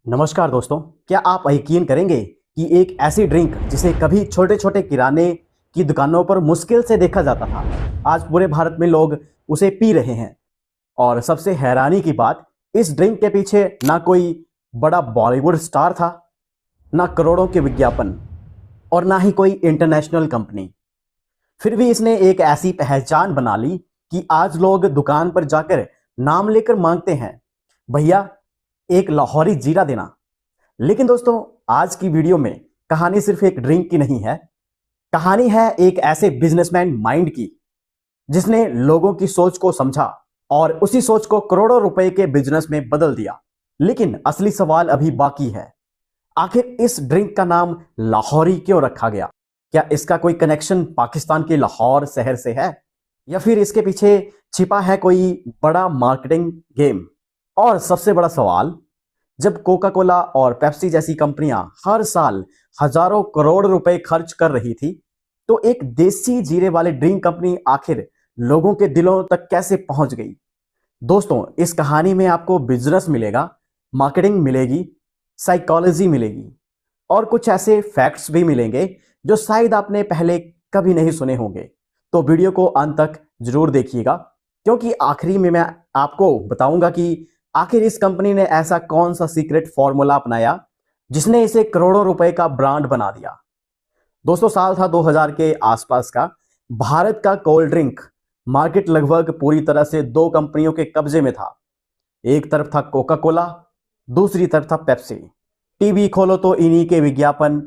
नमस्कार दोस्तों। क्या आप यकीन करेंगे कि एक ऐसी ड्रिंक जिसे कभी छोटे छोटे किराने की दुकानों पर मुश्किल से देखा जाता था, आज पूरे भारत में लोग उसे पी रहे हैं। और सबसे हैरानी की बात, इस ड्रिंक के पीछे ना कोई बड़ा बॉलीवुड स्टार था, ना करोड़ों के विज्ञापन और ना ही कोई इंटरनेशनल कंपनी। फिर भी इसने एक ऐसी पहचान बना ली कि आज लोग दुकान पर जाकर नाम लेकर मांगते हैं, भैया एक लाहौरी जीरा देना। लेकिन दोस्तों, आज की वीडियो में कहानी सिर्फ एक ड्रिंक की नहीं है। कहानी है एक ऐसे बिजनेसमैन माइंड की जिसने लोगों की सोच को समझा और उसी सोच को करोड़ों रुपए के बिजनेस में बदल दिया। लेकिन असली सवाल अभी बाकी है, आखिर इस ड्रिंक का नाम लाहौरी क्यों रखा गया? क्या इसका कोई कनेक्शन पाकिस्तान के लाहौर शहर से है, या फिर इसके पीछे छिपा है कोई बड़ा मार्केटिंग गेम? और सबसे बड़ा सवाल, जब कोका कोला और पेप्सी जैसी कंपनियां हर साल हजारों करोड़ रुपए खर्च कर रही थी, तो एक देसी जीरे वाली ड्रिंक कंपनी आखिर लोगों के दिलों तक कैसे पहुंच गई? दोस्तों, इस कहानी में आपको बिजनेस मिलेगा, मार्केटिंग मिलेगी, साइकोलॉजी मिलेगी और कुछ ऐसे फैक्ट्स भी मिलेंगे जो शायद आपने पहले कभी नहीं सुने होंगे। तो वीडियो को अंत तक जरूर देखिएगा, क्योंकि आखिरी में मैं आपको बताऊंगा कि आखिर इस कंपनी ने ऐसा कौन सा सीक्रेट फॉर्मूला अपनाया जिसने इसे करोड़ों रुपए का ब्रांड बना दिया। दोस्तों, साल था 2000 के आसपास का। भारत का कोल्ड ड्रिंक मार्केट लगभग पूरी तरह से दो कंपनियों के कब्जे में था। एक तरफ था कोका कोला, दूसरी तरफ था पेप्सी। टीवी खोलो तो इन्हीं के विज्ञापन,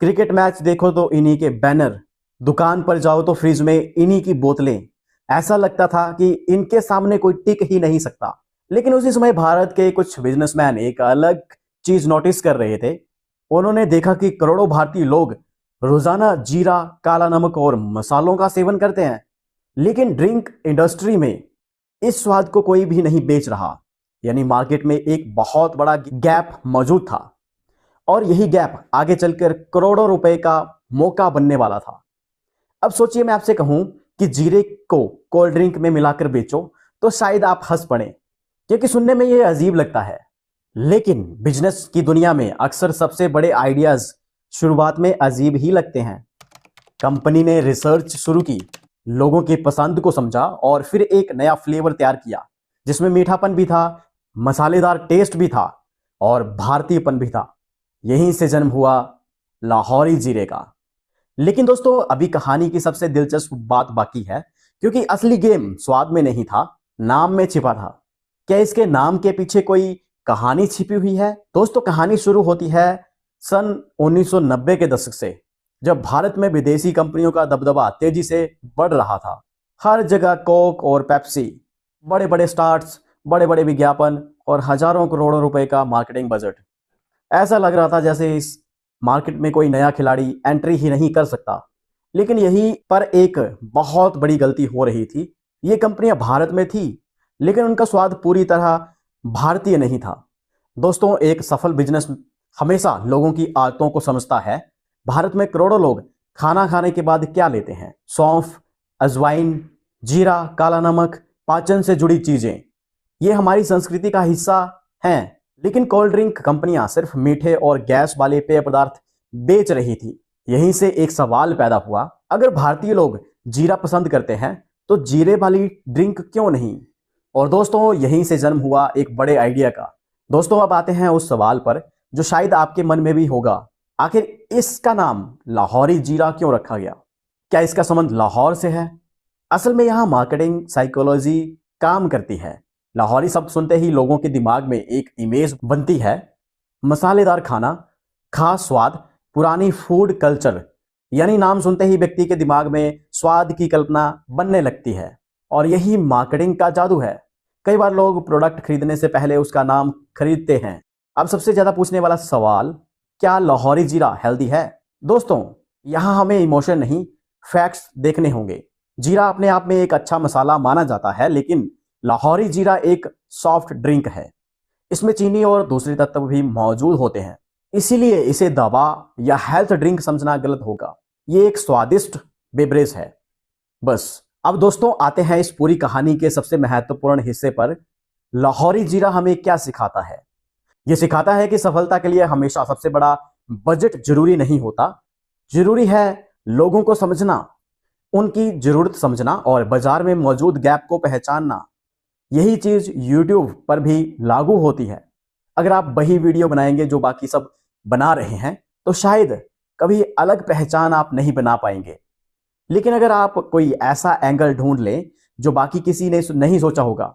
क्रिकेट मैच देखो तो इन्हीं के बैनर, दुकान पर जाओ तो फ्रिज में इन्हीं की बोतलें। ऐसा लगता था कि इनके सामने कोई टिक ही नहीं सकता। लेकिन उसी समय भारत के कुछ बिजनेसमैन एक अलग चीज नोटिस कर रहे थे। उन्होंने देखा कि करोड़ों भारतीय लोग रोजाना जीरा, काला नमक और मसालों का सेवन करते हैं, लेकिन ड्रिंक इंडस्ट्री में इस स्वाद को कोई भी नहीं बेच रहा। यानी मार्केट में एक बहुत बड़ा गैप मौजूद था और यही गैप आगे चलकर करोड़ों रुपए का मौका बनने वाला था। अब सोचिए, मैं आपसे कहूं कि जीरे को कोल्ड ड्रिंक में मिलाकर बेचो तो शायद आप हंस पड़े, क्योंकि सुनने में यह अजीब लगता है। लेकिन बिजनेस की दुनिया में अक्सर सबसे बड़े आइडियाज शुरुआत में अजीब ही लगते हैं। कंपनी ने रिसर्च शुरू की, लोगों की पसंद को समझा और फिर एक नया फ्लेवर तैयार किया जिसमें मीठापन भी था, मसालेदार टेस्ट भी था और भारतीयपन भी था। यहीं से जन्म हुआ लाहौरी जीरे का। लेकिन दोस्तों, अभी कहानी की सबसे दिलचस्प बात बाकी है, क्योंकि असली गेम स्वाद में नहीं था, नाम में छिपा था। क्या इसके नाम के पीछे कोई कहानी छिपी हुई है? दोस्तों, कहानी शुरू होती है सन 1990 के दशक से, जब भारत में विदेशी कंपनियों का दबदबा तेजी से बढ़ रहा था। हर जगह कोक और पेप्सी, बड़े बड़े स्टार्स, बड़े बड़े विज्ञापन और हजारों करोड़ों रुपए का मार्केटिंग बजट। ऐसा लग रहा था जैसे इस मार्केट में कोई नया खिलाड़ी एंट्री ही नहीं कर सकता। लेकिन यहीं पर एक बहुत बड़ी गलती हो रही थी। ये कंपनियां भारत में थी, लेकिन उनका स्वाद पूरी तरह भारतीय नहीं था। दोस्तों, एक सफल बिजनेस हमेशा लोगों की आदतों को समझता है। भारत में करोड़ों लोग खाना खाने के बाद क्या लेते हैं? सौंफ, अजवाइन, जीरा, काला नमक, पाचन से जुड़ी चीजें। ये हमारी संस्कृति का हिस्सा हैं। लेकिन कोल्ड ड्रिंक कंपनियां सिर्फ मीठे और गैस वाले पेय पदार्थ बेच रही थी। यहीं से एक सवाल पैदा हुआ, अगर भारतीय लोग जीरा पसंद करते हैं तो जीरे वाली ड्रिंक क्यों नहीं? और दोस्तों, यहीं से जन्म हुआ एक बड़े आइडिया का। दोस्तों, अब आते हैं उस सवाल पर जो शायद आपके मन में भी होगा, आखिर इसका नाम लाहौरी जीरा क्यों रखा गया? क्या इसका संबंध लाहौर से है? असल में यहां मार्केटिंग साइकोलॉजी काम करती है। लाहौरी शब्द सुनते ही लोगों के दिमाग में एक इमेज बनती है, मसालेदार खाना, खास स्वाद, पुरानी फूड कल्चर। यानी नाम सुनते ही व्यक्ति के दिमाग में स्वाद की कल्पना बनने लगती है और यही मार्केटिंग का जादू है। कई बार लोग प्रोडक्ट खरीदने से पहले उसका नाम खरीदते हैं। अब सबसे ज्यादा पूछने वाला सवाल, क्या लाहौरी जीरा हेल्दी है? दोस्तों, यहां हमें इमोशन नहीं, फैक्ट्स देखने होंगे। जीरा अपने आप में एक अच्छा मसाला माना जाता है, लेकिन लाहौरी जीरा एक सॉफ्ट ड्रिंक है। इसमें चीनी और दूसरे तत्व भी मौजूद होते हैं, इसीलिए इसे दवा या हेल्थ ड्रिंक समझना गलत होगा। ये एक स्वादिष्ट बेवरेज है, बस। अब दोस्तों, आते हैं इस पूरी कहानी के सबसे महत्वपूर्ण हिस्से पर। लाहौरी जीरा हमें क्या सिखाता है? ये सिखाता है कि सफलता के लिए हमेशा सबसे बड़ा बजट जरूरी नहीं होता, जरूरी है लोगों को समझना, उनकी जरूरत समझना और बाजार में मौजूद गैप को पहचानना। यही चीज YouTube पर भी लागू होती है। अगर आप वही वीडियो बनाएंगे जो बाकी सब बना रहे हैं तो शायद कभी अलग पहचान आप नहीं बना पाएंगे। लेकिन अगर आप कोई ऐसा एंगल ढूंढ लें जो बाकी किसी ने नहीं सोचा होगा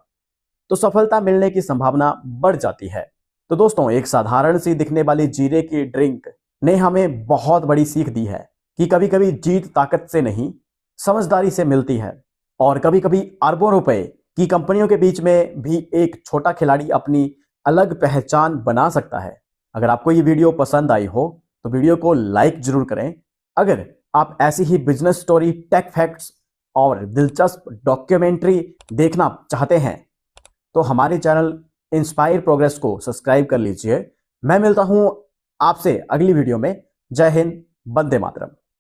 तो सफलता मिलने की संभावना बढ़ जाती है। तो दोस्तों, एक साधारण सी दिखने वाली जीरे की ड्रिंक ने हमें बहुत बड़ी सीख दी है कि कभी कभी जीत ताकत से नहीं, समझदारी से मिलती है। और कभी कभी अरबों रुपए की कंपनियों के बीच में भी एक छोटा खिलाड़ी अपनी अलग पहचान बना सकता है। अगर आपको ये वीडियो पसंद आई हो तो वीडियो को लाइक जरूर करें। अगर आप ऐसी ही बिजनेस स्टोरी, टेक फैक्ट्स और दिलचस्प डॉक्यूमेंट्री देखना चाहते हैं तो हमारे चैनल इंस्पायर प्रोग्रेस को सब्सक्राइब कर लीजिए। मैं मिलता हूं आपसे अगली वीडियो में। जय हिंद, वंदे मातरम।